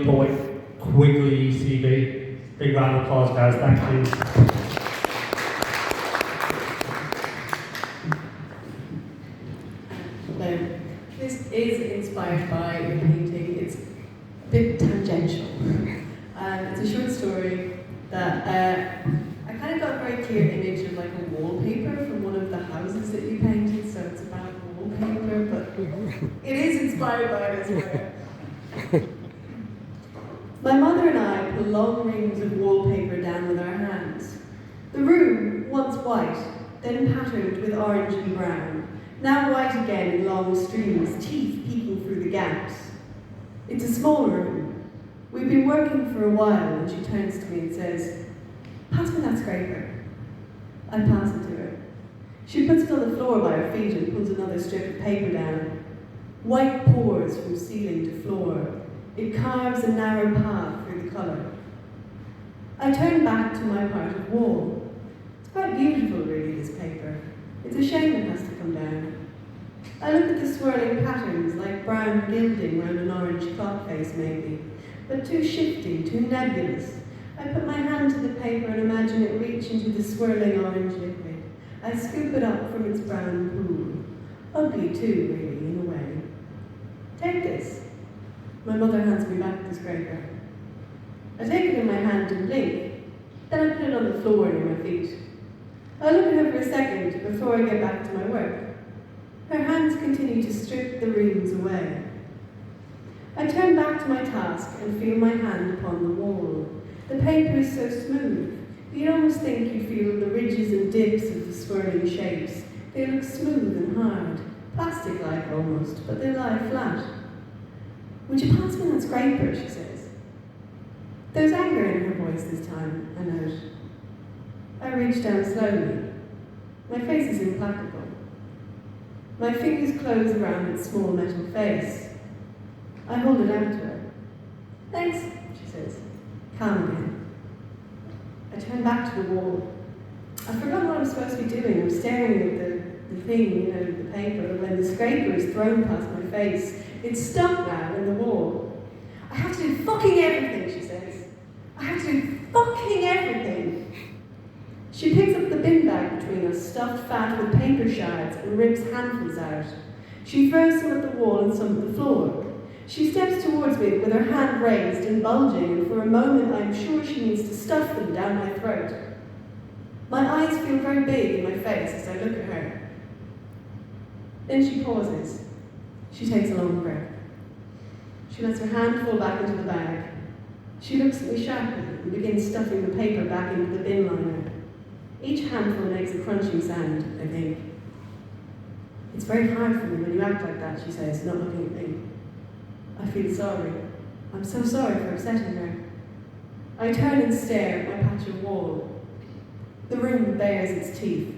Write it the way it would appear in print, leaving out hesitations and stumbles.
Poet, Quigley C B. Big round of applause, guys. Thank you. Now, this is inspired by a painting. It's a bit tangential. It's a short story that I kind of got a very clear image of like a wallpaper from one of the houses that you painted, so it's about wallpaper, but it is inspired by it as well. My mother and I pull long rings of wallpaper down with our hands. The room, once white, then patterned with orange and brown, now white again in long streams, teeth peeking through the gaps. It's a small room. We've been working for a while, and she turns to me and says, "Pass me that scraper." I pass it to her. She puts it on the floor by her feet and pulls another strip of paper down. White pours from ceiling to floor. It carves a narrow path through the colour. I turn back to my part of wall. It's quite beautiful, really, this paper. It's a shame it has to come down. I look at the swirling patterns, like brown gilding round an orange clock face, maybe, but too shifty, too nebulous. I put my hand to the paper and imagine it reach into the swirling orange liquid. I scoop it up from its brown pool. Ugly, too, really, in a way. Take this. My mother hands me back the scraper. I take it in my hand and blink. Then I put it on the floor near my feet. I look at her for a second before I get back to my work. Her hands continue to strip the rings away. I turn back to my task and feel my hand upon the wall. The paper is so smooth. You'd almost think you feel the ridges and dips of the swirling shapes. They look smooth and hard, plastic-like almost, but they lie flat. "Would you pass me that scraper?" she says. There's anger in her voice this time, I note. I reach down slowly. My face is implacable. My fingers close around its small metal face. I hold it out to her. "Thanks," she says, calm again. I turn back to the wall. I forgot what I'm supposed to be doing. I'm staring at the thing, the paper, when the scraper is thrown past my face. It's stuck now in the wall. "I have to do fucking everything," she says. "I have to do fucking everything." She picks up the bin bag between us, stuffed fat with paper shards, and rips handfuls out. She throws some at the wall and some at the floor. She steps towards me with her hand raised and bulging, and for a moment I'm sure she means to stuff them down my throat. My eyes feel very big in my face as I look at her. Then she pauses. She takes a long breath. She lets her hand fall back into the bag. She looks at me sharply and begins stuffing the paper back into the bin liner. Each handful makes a crunching sound, I think. "It's very hard for me when you act like that," she says, not looking at me. I feel sorry. I'm so sorry for upsetting her. I turn and stare at my patch of wall. The room bares its teeth.